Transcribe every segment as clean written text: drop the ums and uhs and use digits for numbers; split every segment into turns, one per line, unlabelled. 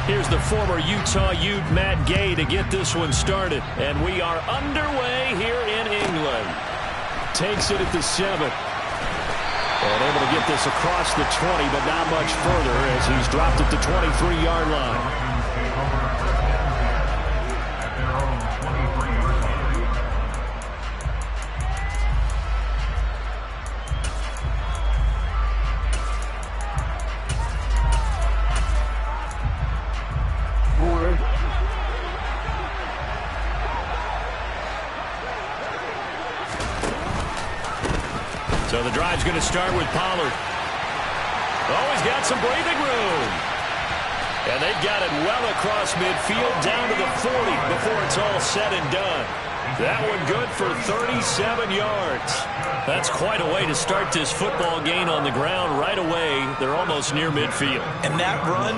Here's the former Utah Ute Matt Gay to get this one started. And we are underway here in England. Takes it at the 7. And able to get this across the 20, but not much further as he's dropped at the 23-yard line. So the drive's going to start with Pollard. Oh, he's got some breathing room. And they've got it well across midfield down to the 40 before it's all said and done. That one good for 37 yards. That's quite a way to start this football game on the ground right away. They're almost near midfield.
And that run,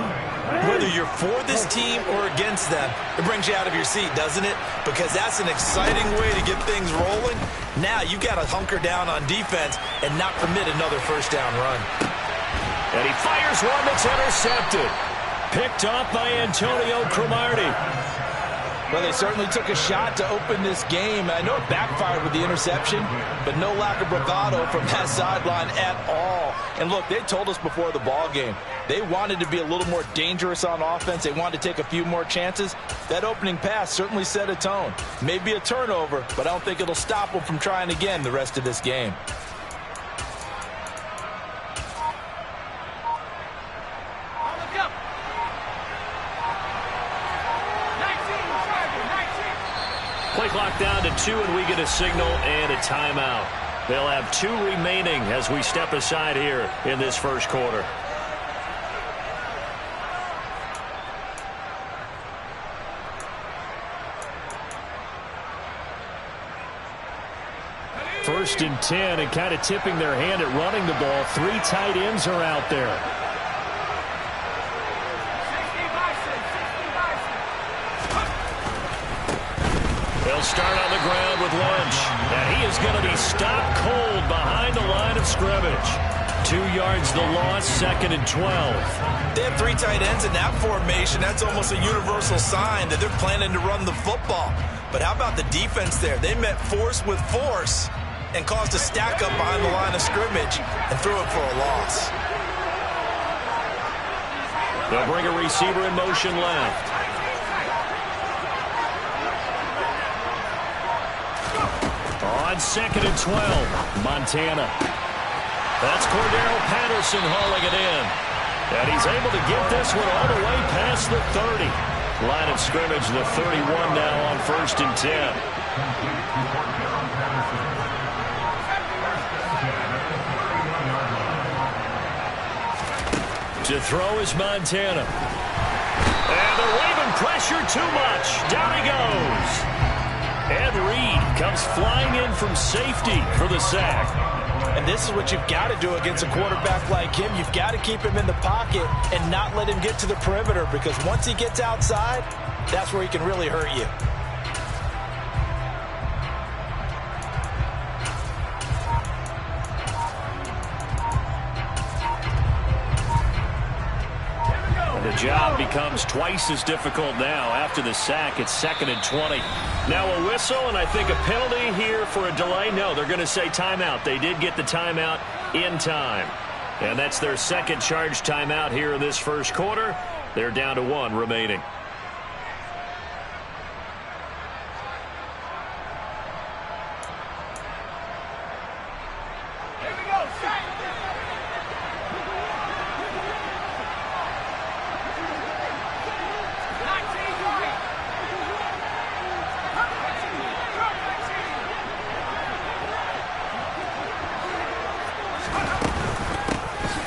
whether you're for this team or against them, it brings you out of your seat, doesn't it? Because that's an exciting way to get things rolling. Now you got to hunker down on defense and not permit another first down run.
And he fires one that's intercepted. Picked off by Antonio Cromartie.
Well, they certainly took a shot to open this game. I know it backfired with the interception, but no lack of bravado from that sideline at all. And look, they told us before the ball game, they wanted to be a little more dangerous on offense. They wanted to take a few more chances. That opening pass certainly set a tone. Maybe a turnover, but I don't think it'll stop them from trying again the rest of this game.
Play clock down to 2, and we get a signal and a timeout. They'll have 2 remaining as we step aside here in this first quarter. First and 10, and kind of tipping their hand at running the ball. 3 tight ends are out there. They'll start on the ground with Lynch. And he is going to be stopped cold behind the line of scrimmage. 2 yards the loss, 2nd and 12.
They have 3 tight ends in that formation. That's almost a universal sign that they're planning to run the football. But how about the defense there? They met force with force and caused a stack up behind the line of scrimmage and threw it for a loss.
They'll bring a receiver in motion left. On 2nd and 12, Montana. That's Cordero Patterson hauling it in. And he's able to get this one all the way past the 30. Line of scrimmage, the 31 now on 1st and 10. To throw is Montana. And they're waving pressure too much. Down he goes. Ed Reed comes flying in from safety for the sack.
And this is what you've got to do against a quarterback like him. You've got to keep him in the pocket and not let him get to the perimeter, because once he gets outside, that's where he can really hurt you.
The job becomes twice as difficult now after the sack. It's 2nd and 20. Now a whistle, and I think a penalty here for a delay. No, they're going to say timeout. They did get the timeout in time. And that's their second charge timeout here in this first quarter. They're down to 1 remaining.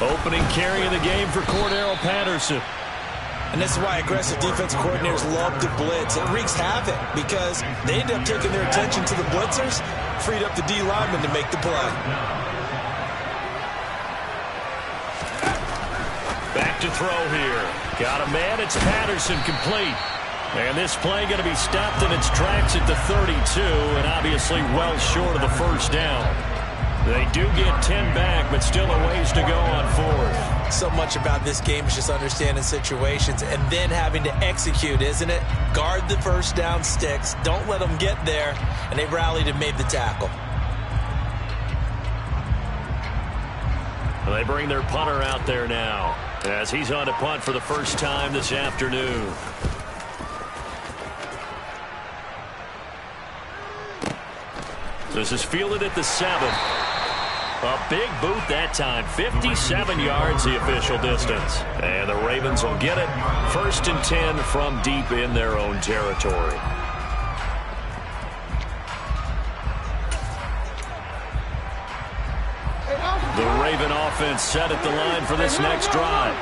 Opening carry of the game for Cordero Patterson.
And this is why aggressive defensive coordinators love to blitz. It wreaks havoc because they end up taking their attention to the blitzers, freed up the D lineman to make the play.
Back to throw here. Got a man. It's Patterson, complete. And this play going to be stopped in its tracks at the 32, and obviously well short of the first down. They do get 10 back, but still a ways to go on 4th.
So much about this game is just understanding situations and then having to execute, isn't it? Guard the first down sticks. Don't let them get there. And they rallied and made the tackle.
They bring their punter out there now as he's on to punt for the first time this afternoon. This is fielded at the 7. A big boot that time. 57 yards the official distance. And the Ravens will get it. 1st and 10 from deep in their own territory. The Raven offense set at the line for this next drive.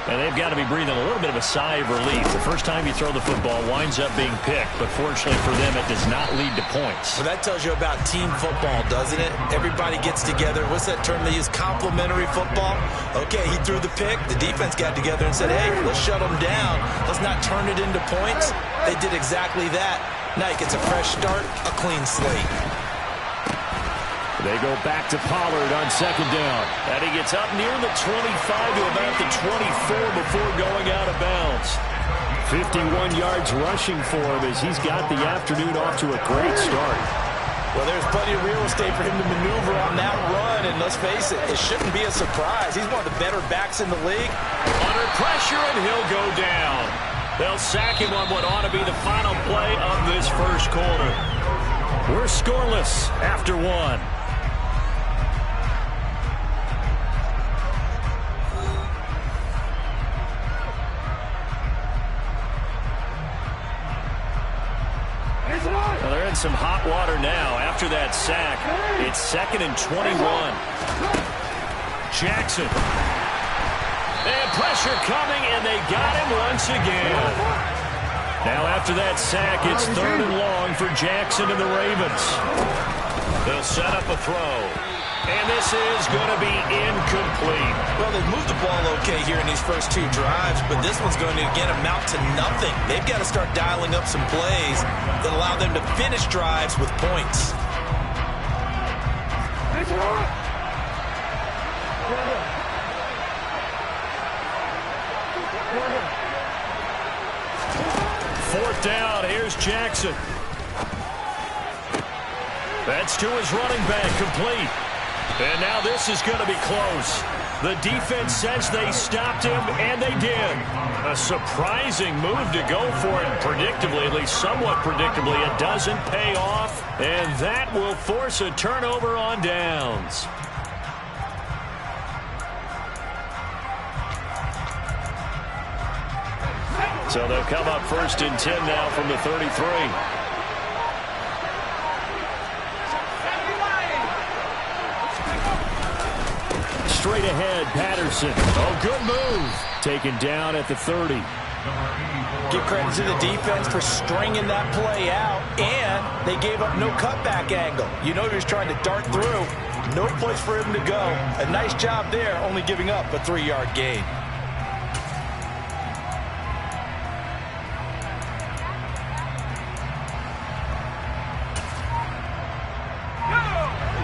And they've got to be breathing a little bit of a sigh of relief. The first time you throw the football winds up being picked, but fortunately for them, it does not lead to points.
Well, that tells you about team football, doesn't it? Everybody gets together. What's that term they use? Complementary football? Okay, he threw the pick. The defense got together and said, hey, let's shut them down. Let's not turn it into points. They did exactly that. Now he gets a fresh start, a clean slate.
They go back to Pollard on 2nd down. And he gets up near the 25 to about the 24 before going out of bounds. 51 yards rushing for him as he's got the afternoon off to a great start.
Well, there's plenty of real estate for him to maneuver on that run. And let's face it, it shouldn't be a surprise. He's one of the better backs in the league.
Under pressure, and he'll go down. They'll sack him on what ought to be the final play of this first quarter. We're scoreless after 1. Well, they're in some hot water now after that sack. It's 2nd and 21. Jackson. They have pressure coming, and they got him once again. Now after that sack, it's 3rd and long for Jackson and the Ravens. They'll set up a throw. And this is going to be incomplete.
Well, they've moved the ball okay here in these first 2 drives, but this one's going to, again, amount to nothing. They've got to start dialing up some plays that allow them to finish drives with points.
Fourth down, here's Jackson. That's to his running back, complete. And now this is going to be close. The defense says they stopped him, and they did. A surprising move to go for it, predictably, at least somewhat predictably. It doesn't pay off, and that will force a turnover on downs. So they'll come up 1st and 10 now from the 33. Straight ahead, Patterson. Oh, good move. Taken down at the 30.
Give credit to the defense for stringing that play out, and they gave up no cutback angle. You know he was trying to dart through. No place for him to go. A nice job there, only giving up a 3-yard gain.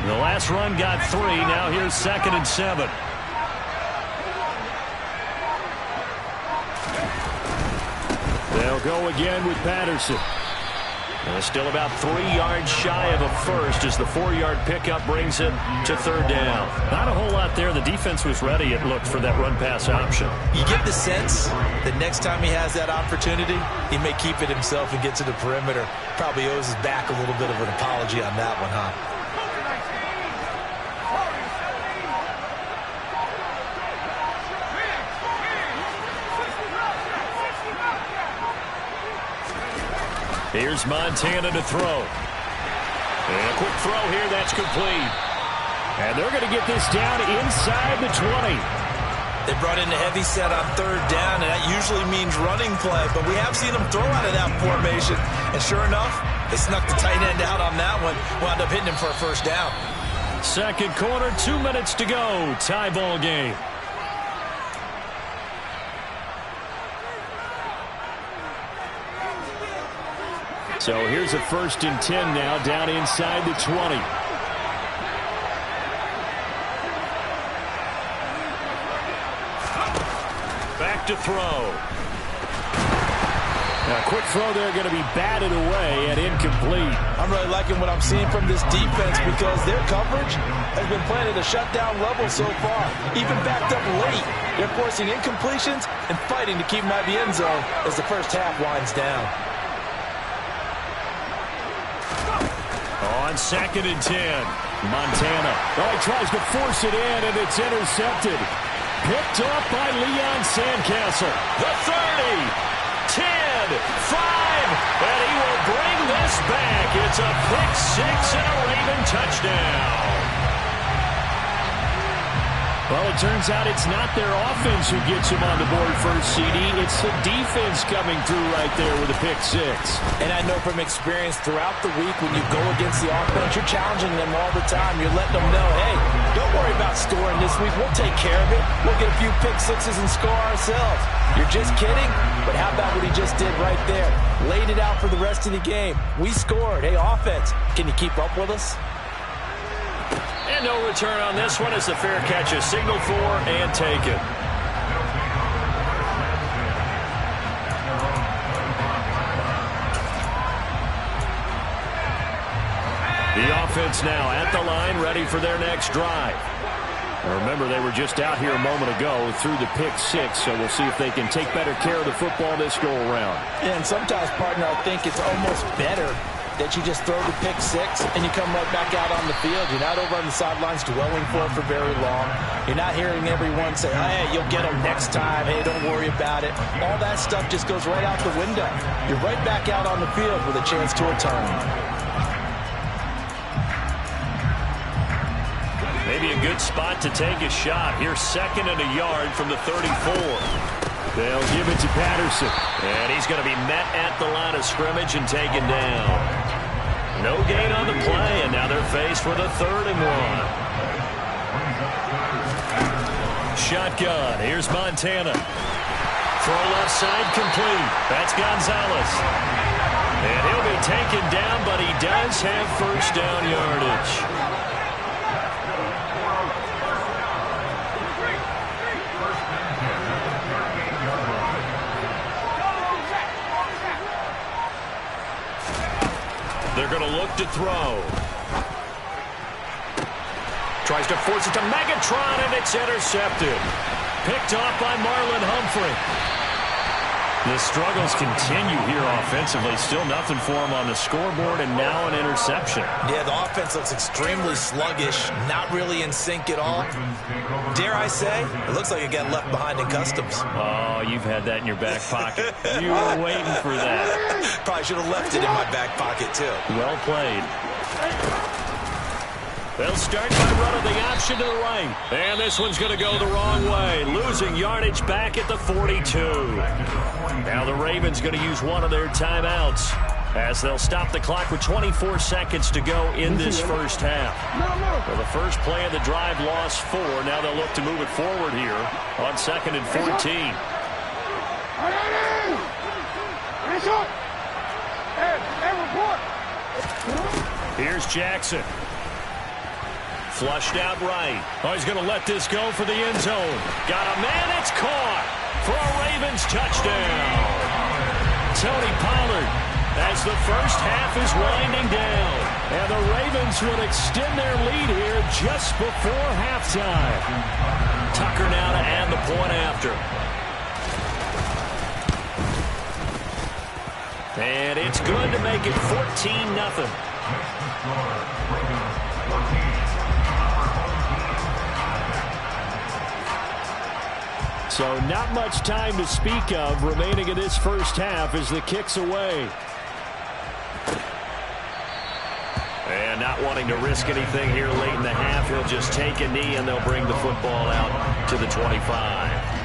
The last run got 3. Now here's 2nd and 7. They'll go again with Patterson. And still about 3 yards shy of a first as the 4-yard pickup brings it to 3rd down. Not a whole lot there. The defense was ready, it looked, for that run-pass option.
You get the sense that next time he has that opportunity, he may keep it himself and get to the perimeter. Probably owes his back a little bit of an apology on that one, huh?
Here's Montana to throw. And a quick throw here, that's complete. And they're going to get this down inside the 20.
They brought in a heavy set on 3rd down, and that usually means running play. But we have seen them throw out of that formation. And sure enough, they snuck the tight end out on that one. Wound up hitting him for a 1st down.
Second quarter, 2 minutes to go. Tie ball game. So here's a 1st and 10 now down inside the 20. back to throw. Now, a quick throw there going to be batted away and incomplete.
I'm really liking what I'm seeing from this defense because their coverage has been playing at a shutdown level so far. Even backed up late, they're forcing incompletions and fighting to keep them out of the end zone as the first half winds down.
On 2nd and 10, Montana. Oh, he tries to force it in, and it's intercepted. Picked up by Leon Sandcastle. The 30. 10, 5, and he will bring this back. It's a pick-6 and a Raven touchdown. Well, it turns out it's not their offense who gets him on the board first, CD. It's the defense coming through right there with a pick-6.
And I know from experience throughout the week when you go against the offense, you're challenging them all the time. You're letting them know, hey, don't worry about scoring this week. We'll take care of it. We'll get a few pick-6s and score ourselves. You're just kidding? But how about what he just did right there? Laid it out for the rest of the game. We scored. Hey, offense, can you keep up with us?
And no return on this one as the fair catch is signaled for and taken. The offense now at the line, ready for their next drive. Remember, they were just out here a moment ago through the pick-6, so we'll see if they can take better care of the football this go-around.
Yeah, and sometimes, partner, I think it's almost better that you just throw the pick-6 and you come right back out on the field. You're not over on the sidelines dwelling for it for very long. You're not hearing everyone say, hey, you'll get them next time. Hey, don't worry about it. All that stuff just goes right out the window. You're right back out on the field with a chance to return.
Maybe a good spot to take a shot. Here's 2nd and a yard from the 34. They'll give it to Patterson. And he's going to be met at the line of scrimmage and taken down. No gain on the play, and now they're faced with a 3rd and 1. Shotgun. Here's Montana. Throw left side complete. That's Gonzalez. And he'll be taken down, but he does have first down yardage. They're going to look to throw. Tries to force it to Megatron, and it's intercepted. Picked off by Marlon Humphrey. The struggles continue here offensively. Still nothing for him on the scoreboard, and now an interception.
Yeah, the offense looks extremely sluggish, not really in sync at all. Dare I say, it looks like it got left behind in customs.
Oh, you've had that in your back pocket. You were waiting for that.
Probably should have left it in my back pocket, too.
Well played. They'll start by running the option to the right. And this one's going to go the wrong way. Losing yardage back at the 42. Now the Ravens going to use one of their timeouts as they'll stop the clock with 24 seconds to go in this first half. Well, the first play of the drive lost 4. Now they'll look to move it forward here on 2nd and 14. Here's Jackson. Flushed out right. Oh, he's going to let this go for the end zone. Got a man. It's caught for a Ravens touchdown. Tony Pollard as the first half is winding down. And the Ravens will extend their lead here just before halftime. Tucker now to add the point after. And it's good to make it 14-0. So not much time to speak of remaining in this first half as the kick's away. And not wanting to risk anything here late in the half, he'll just take a knee and they'll bring the football out to the 25.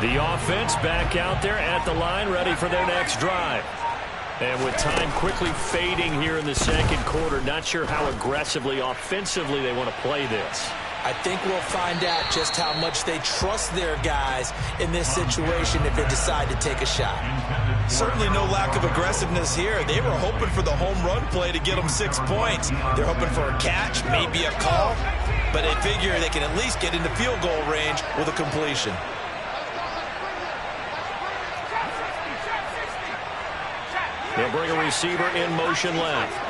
The offense back out there at the line, ready for their next drive. And with time quickly fading here in the second quarter, not sure how aggressively, offensively they want to play this.
I think we'll find out just how much they trust their guys in this situation if they decide to take a shot. Certainly no lack of aggressiveness here. They were hoping for the home run play to get them 6 points. They're hoping for a catch, maybe a call, but they figure they can at least get into field goal range with a completion.
They'll bring a receiver in motion left.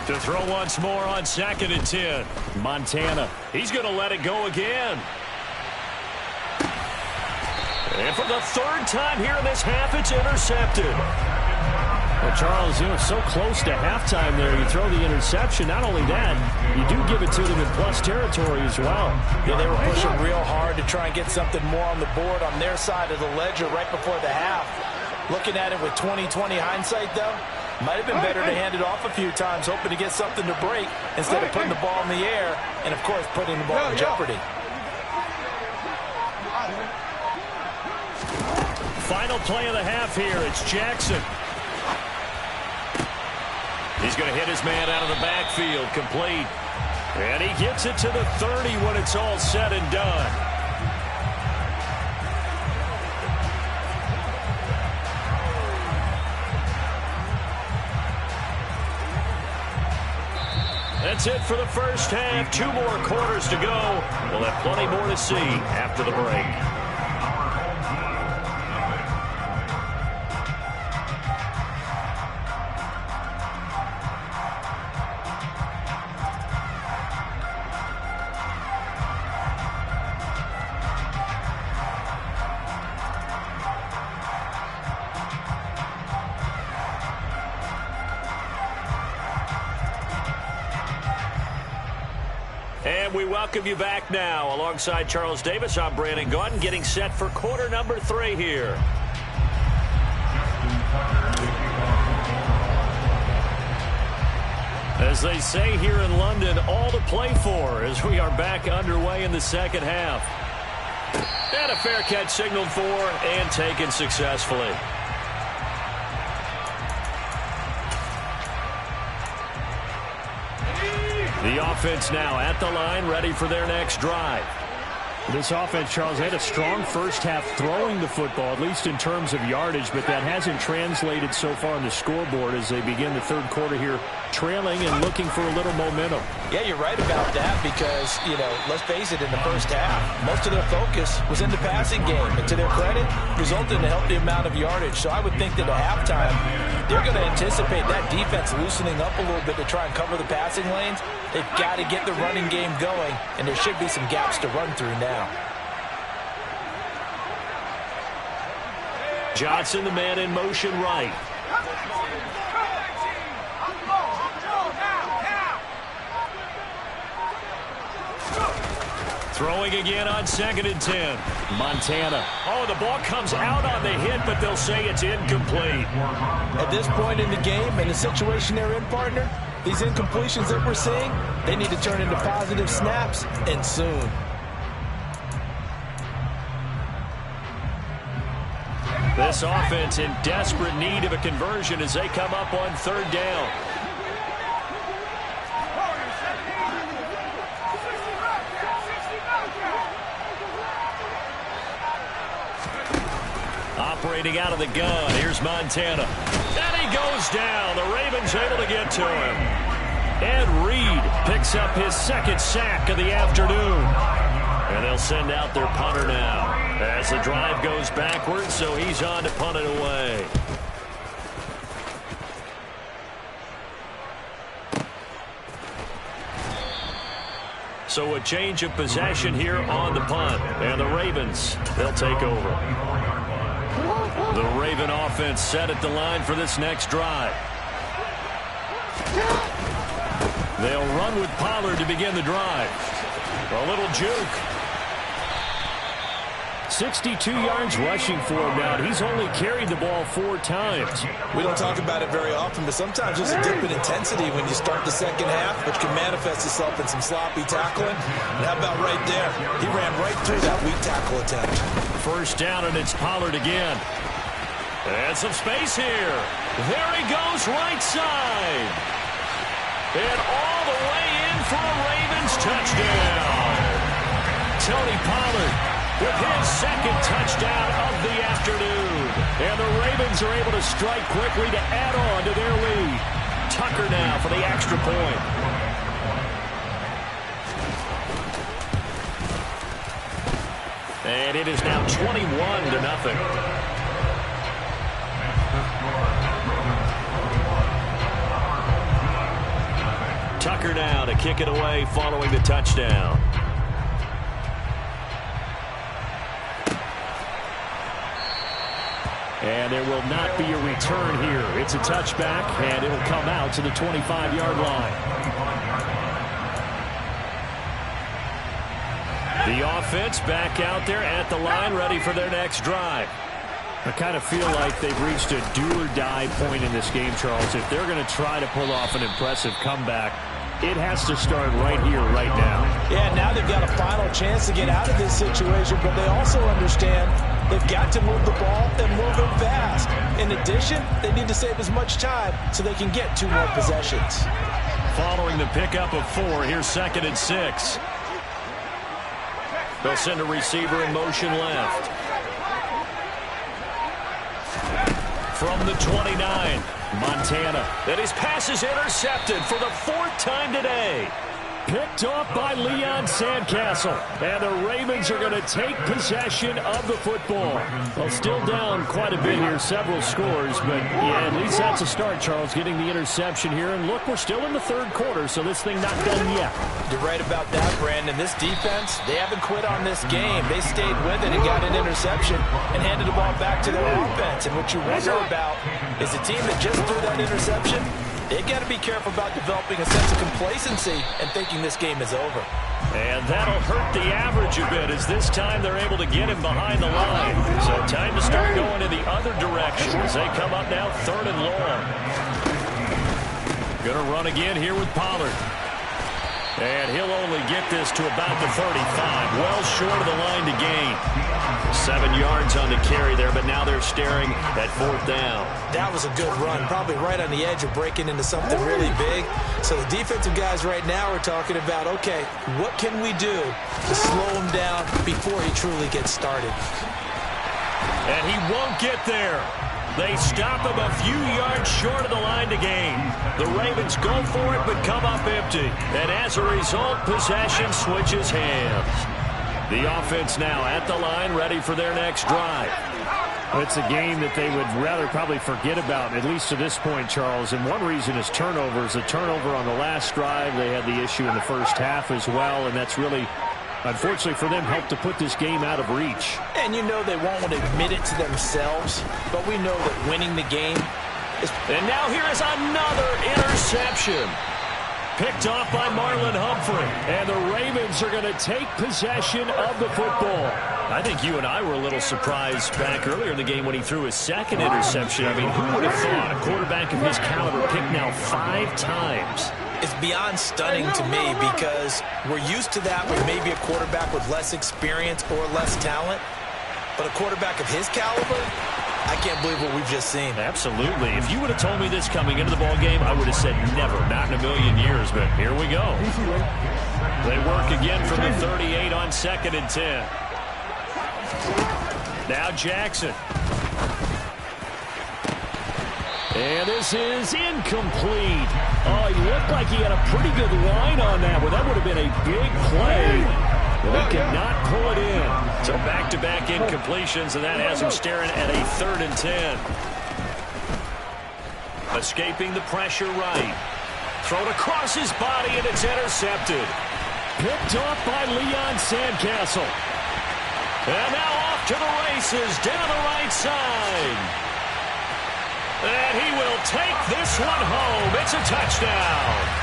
To throw once more on 2nd and 10. Montana. He's going to let it go again. And for the 3rd time here in this half, it's intercepted. Well, Charles, so close to halftime there. You throw the interception. Not only that, you do give it to them in plus territory as well.
Yeah, they were pushing real hard to try and get something more on the board on their side of the ledger right before the half. Looking at it with 20/20 hindsight, though, might have been better to hand it off a few times, hoping to get something to break instead of putting the ball in the air and, of course, putting the ball in jeopardy.
Final play of the half here. It's Jackson. He's going to hit his man out of the backfield, complete. And he gets it to the 30 when it's all said and done. That's it for the first half. 2 more quarters to go. We'll have plenty more to see after the break. And we welcome you back now. Alongside Charles Davis, I'm Brandon Gaudin, getting set for quarter number 3 here. As they say here in London, all to play for as we are back underway in the second half. And a fair catch signaled for and taken successfully. The offense now at the line, ready for their next drive. This offense, Charles, had a strong first half throwing the football, at least in terms of yardage, but that hasn't translated so far on the scoreboard as they begin the third quarter here, trailing and looking for a little momentum.
Yeah, you're right about that because, let's face it, in the first half, most of their focus was in the passing game. And to their credit, resulted in a healthy amount of yardage. So I would think that at halftime, they're going to anticipate that defense loosening up a little bit to try and cover the passing lanes. They've got to get the running game going, and there should be some gaps to run through now.
Johnson, the man in motion right. Throwing again on 2nd and 10. Montana. Oh, the ball comes out on the hit, but they'll say it's incomplete.
At this point in the game, and the situation they're in, partner, these incompletions that we're seeing, they need to turn into positive snaps, and soon.
This offense in desperate need of a conversion as they come up on 3rd down. Operating out of the gun, here's Montana. And he goes down. The Ravens able to get to him. Ed Reed picks up his 2nd sack of the afternoon. And they'll send out their punter now as the drive goes backwards, so he's on to punt it away. So a change of possession here on the punt. And the Ravens, they'll take over. The Raven offense set at the line for this next drive. They'll run with Pollard to begin the drive. A little juke. 62 yards rushing for him now. He's only carried the ball 4 times.
We don't talk about it very often, but sometimes there's a dip in intensity when you start the second half, which can manifest itself in some sloppy tackling. And how about right there? He ran right through that weak tackle attempt.
1st down, and it's Pollard again. And some space here. There he goes, right side. And all the way in for a Ravens touchdown. Tony Pollard with his second touchdown of the afternoon. And the Ravens are able to strike quickly to add on to their lead. Tucker now for the extra point. And it is now 21-0. Tucker now to kick it away following the touchdown. And there will not be a return here. It's a touchback, and it'll come out to the 25-yard line. The offense back out there at the line, ready for their next drive. I kind of feel like they've reached a do-or-die point in this game, Charles. If they're going to try to pull off an impressive comeback, it has to start right here, right now.
Yeah, now they've got a final chance to get out of this situation, but they also understand they've got to move the ball and move it fast. In addition, they need to save as much time so they can get 2 more possessions.
Following the pickup of 4, here's 2nd and 6. They'll send a receiver in motion left. From the 29, Montana. And his pass is intercepted for the 4th time today. Picked off by Leon Sandcastle. And the Ravens are going to take possession of the football. Well, still down quite a bit here, several scores. But, yeah, at least that's a start, Charles, getting the interception here. And, look, we're still in the 3rd quarter, so this thing not done yet.
You're right about that, Brandon. This defense, they haven't quit on this game. They stayed with it and got an interception and handed the ball back to their offense. And what you wonder about is a team that just threw that interception, they've got to be careful about developing a sense of complacency and thinking this game is over.
And that'll hurt the average a bit as this time they're able to get him behind the line. So time to start going in the other direction as they come up now 3rd and long. Going to run again here with Pollard. And he'll only get this to about the 35. Well short of the line to gain. 7 yards on the carry there, but now they're staring at 4th down.
That was a good run, probably right on the edge of breaking into something really big. So the defensive guys right now are talking about, okay, what can we do to slow him down before he truly gets started?
And he won't get there. They stop him a few yards short of the line to gain. The Ravens go for it, but come up empty. And as a result, possession switches hands. The offense now at the line, ready for their next drive. It's a game that they would rather probably forget about, at least to this point, Charles. And one reason is turnovers. A turnover on the last drive. They had the issue in the first half as well, and that's really, unfortunately for them, helped to put this game out of reach.
And you know they won't want to admit it to themselves, but we know that winning the game is...
And now here is another interception. Picked off by Marlon Humphrey. And the Ravens are going to take possession of the football. I think you and I were a little surprised back earlier in the game when he threw his 2nd interception. I mean, who would have thought a quarterback of his caliber picked now 5 times?
It's beyond stunning to me because we're used to that with maybe a quarterback with less experience or less talent. But a quarterback of his caliber, I can't believe what we've just seen.
Absolutely. If you would have told me this coming into the ball game, I would have said never, not in a million years. But here we go. They work again from the 38 on 2nd and 10. Now Jackson. And this is incomplete. Oh, he looked like he had a pretty good line on that. Well, that would have been a big play. But he cannot pull it in. So back-to-back incompletions, and that has him staring at a 3rd and 10. Escaping the pressure right. Thrown across his body, and it's intercepted. Picked off by Leon Sandcastle. And now off to the races down the right side. And he will take this one home. It's a touchdown.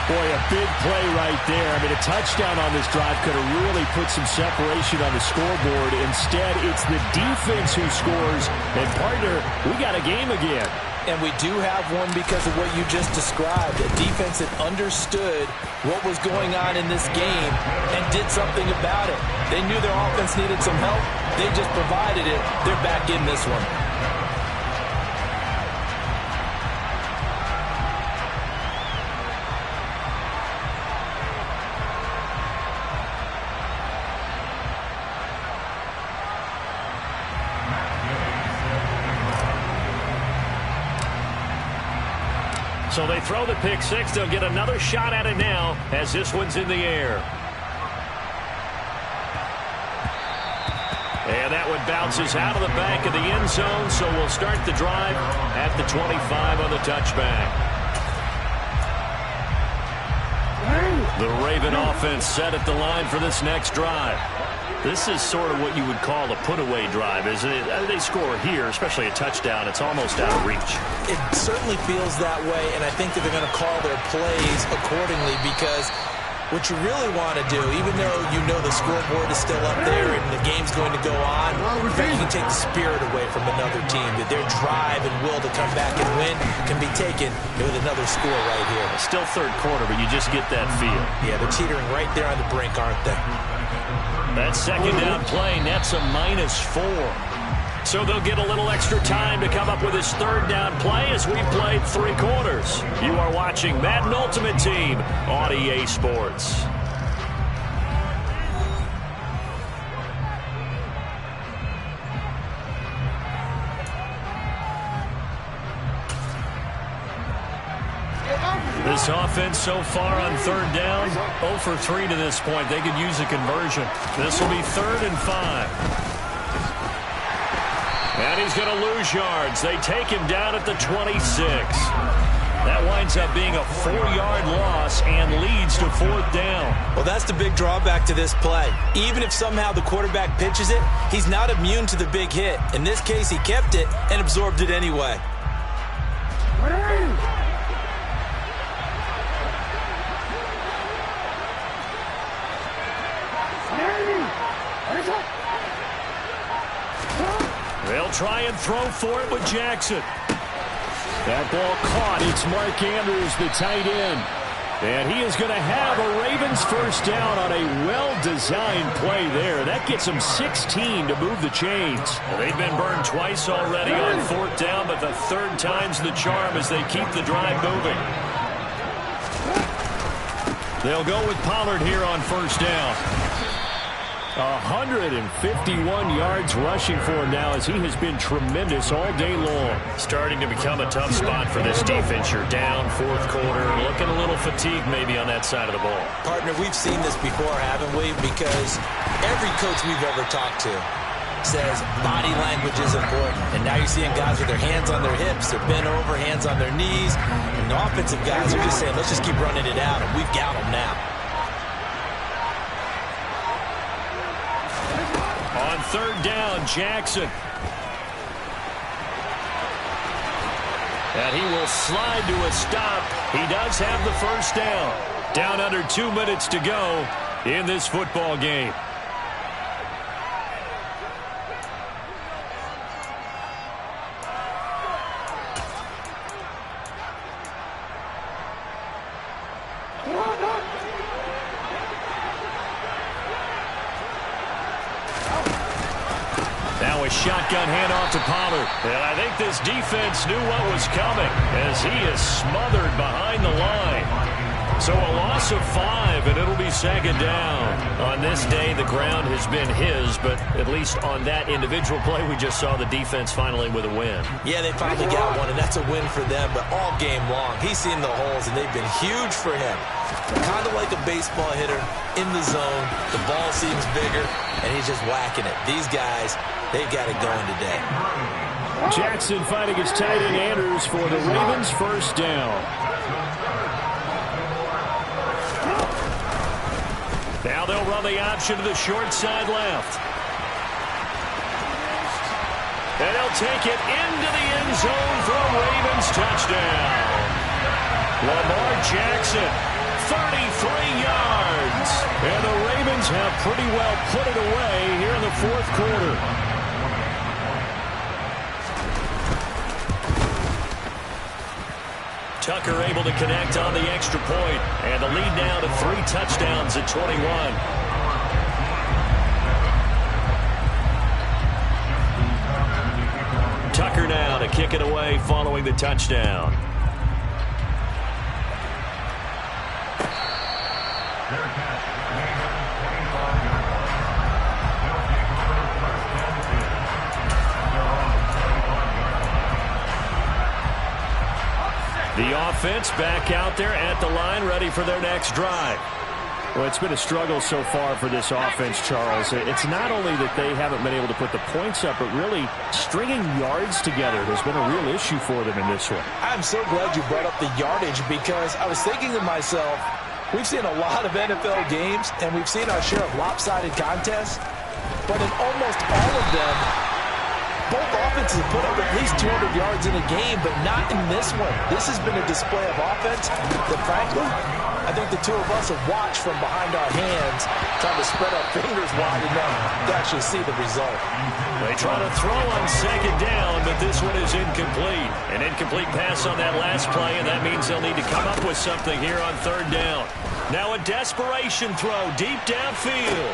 Boy, a big play right there. I mean, a touchdown on this drive could have really put some separation on the scoreboard. Instead, it's the defense who scores. And, partner, we got a game again.
And we do have one because of what you just described. A defense that understood what was going on in this game and did something about it. They knew their offense needed some help. They just provided it. They're back in this one.
So they throw the pick six. They'll get another shot at it now as this one's in the air. And that one bounces out of the back of the end zone, so we'll start the drive at the 25 on the touchback. The Raven offense set at the line for this next drive. This is sort of what you would call a put-away drive, isn't it? They score here, especially a touchdown. It's almost out of reach.
It certainly feels that way, and I think that they're going to call their plays accordingly because what you really want to do, even though you know the scoreboard is still up there and the game's going to go on, in fact, you can take the spirit away from another team, that their drive and will to come back and win can be taken with another score right here.
Still third quarter, but you just get that feel.
Yeah, they're teetering right there on the brink, aren't they?
That second down play nets a -4. So they'll get a little extra time to come up with his third down play as we played 3 quarters. You are watching Madden Ultimate Team on EA Sports. This offense so far on third down, 0 for 3 to this point. They could use a conversion. This will be 3rd and 5. And he's going to lose yards. They take him down at the 26. That winds up being a 4-yard loss and leads to 4th down.
Well, that's the big drawback to this play. Even if somehow the quarterback pitches it, he's not immune to the big hit. In this case, he kept it and absorbed it anyway.
They'll try and throw for it with Jackson. That ball caught. It's Mark Andrews, the tight end. And he is going to have a Ravens first down on a well-designed play there. That gets them 16 to move the chains. Well, they've been burned twice already on 4th down, but the 3rd time's the charm as they keep the drive moving. They'll go with Pollard here on first down. 151 yards rushing for him now as he has been tremendous all day long. Starting to become a tough spot for this defense. You're down 4th quarter, looking a little fatigued maybe on that side of the ball.
Partner, we've seen this before, haven't we? Because every coach we've ever talked to says body language is important. And now you're seeing guys with their hands on their hips, they're bent over, hands on their knees. And the offensive guys are just saying, let's just keep running it out, and we've got them now.
On 3rd down, Jackson. And he will slide to a stop. He does have the first down. Down under 2 minutes to go in this football game. Now a shotgun handoff to Pollard. And I think this defense knew what was coming as he is smothered behind the line. So a loss of 5, and it'll be 2nd down. On this day, the ground has been his, but at least on that individual play, we just saw the defense finally with a win.
Yeah, they finally got one, and that's a win for them, but all game long, he's seen the holes, and they've been huge for him. Kind of like a baseball hitter in the zone. The ball seems bigger, and he's just whacking it. These guys, they've got it going today.
Jackson finding his tight end Andrews for the Ravens first down. Now they'll run the option to the short side left. And they'll take it into the end zone for a Ravens touchdown. Lamar Jackson, 33 yards. And the Ravens have pretty well put it away here in the 4th quarter. Tucker able to connect on the extra point, and the lead now to 3 touchdowns at 21. Tucker now to kick it away following the touchdown. The offense back out there at the line, ready for their next drive. Well, it's been a struggle so far for this offense, Charles. It's not only that they haven't been able to put the points up, but really stringing yards together has been a real issue for them in this one.
I'm so glad you brought up the yardage, because I was thinking to myself, we've seen a lot of NFL games, and we've seen our share of lopsided contests, but in almost all of them, both offenses have put up at least 200 yards in a game, but not in this one. This has been a display of offense that, frankly, I think the two of us have watched from behind our hands, trying to spread our fingers wide enough to actually see the result.
They try to throw on second down, but this one is incomplete. An incomplete pass on that last play, and that means they'll need to come up with something here on third down. Now a desperation throw deep downfield.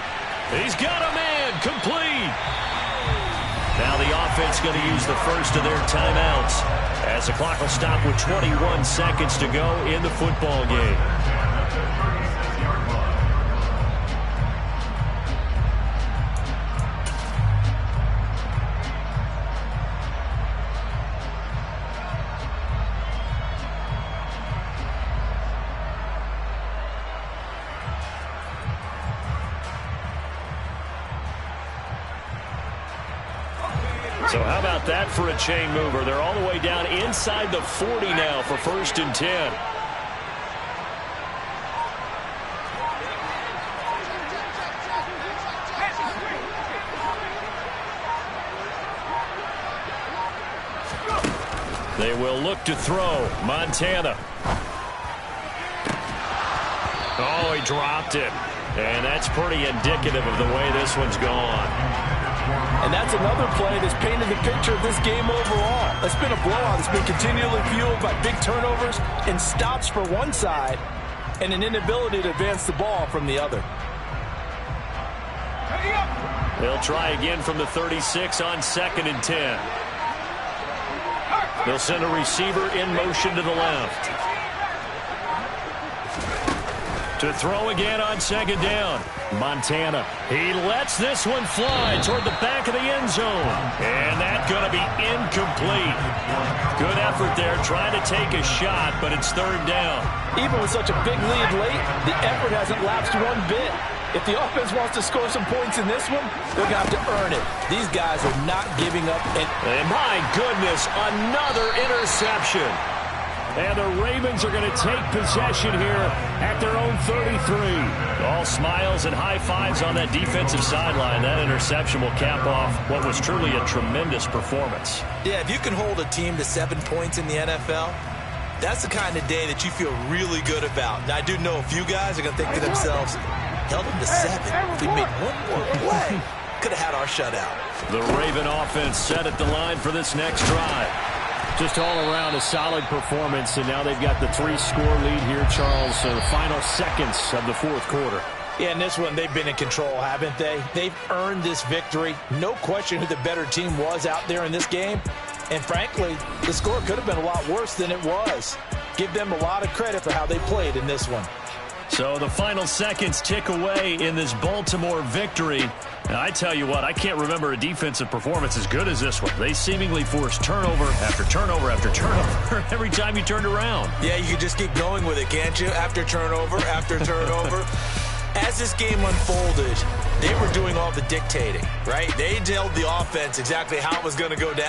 He's got a man, complete. Now the offense going to use the first of their timeouts as the clock will stop with 21 seconds to go in the football game. So how about that for a chain mover? They're all the way down inside the 40 now for 1st and 10. They will look to throw. Montana. Oh, he dropped it. And that's pretty indicative of the way this one's gone.
And that's another play that's painted the picture of this game overall. It's been a blowout. It's been continually fueled by big turnovers and stops for one side and an inability to advance the ball from the other.
They'll try again from the 36 on 2nd and 10. They'll send a receiver in motion to the left. To throw again on 2nd down. Montana. He lets this one fly toward the back of the end zone. And that's going to be incomplete. Good effort there, trying to take a shot, but it's 3rd down.
Even with such a big lead late, the effort hasn't lapsed one bit. If the offense wants to score some points in this one, they're going to have to earn it. These guys are not giving up.
And my goodness, another interception. And the Ravens are going to take possession here at their own 33. All smiles and high fives on that defensive sideline. That interception will cap off what was truly a tremendous performance.
Yeah, if you can hold a team to 7 points in the NFL, that's the kind of day that you feel really good about. Now, I do know a few guys are going to think to themselves, held them to 7. If we made one more play, could have had our shutout.
The Raven offense set at the line for this next drive. Just all around a solid performance, and now they've got the 3-score lead here, Charles. So the final seconds of the 4th quarter.
Yeah, in this one, they've been in control, haven't they? They've earned this victory. No question who the better team was out there in this game. And frankly, the score could have been a lot worse than it was. Give them a lot of credit for how they played in this one.
So the final seconds tick away in this Baltimore victory. And I tell you what, I can't remember a defensive performance as good as this one. They seemingly forced turnover after turnover after turnover every time you turned around.
Yeah, you can just keep going with it, can't you? After turnover, after turnover. As this game unfolded, they were doing all the dictating, right? They told the offense exactly how it was going to go down.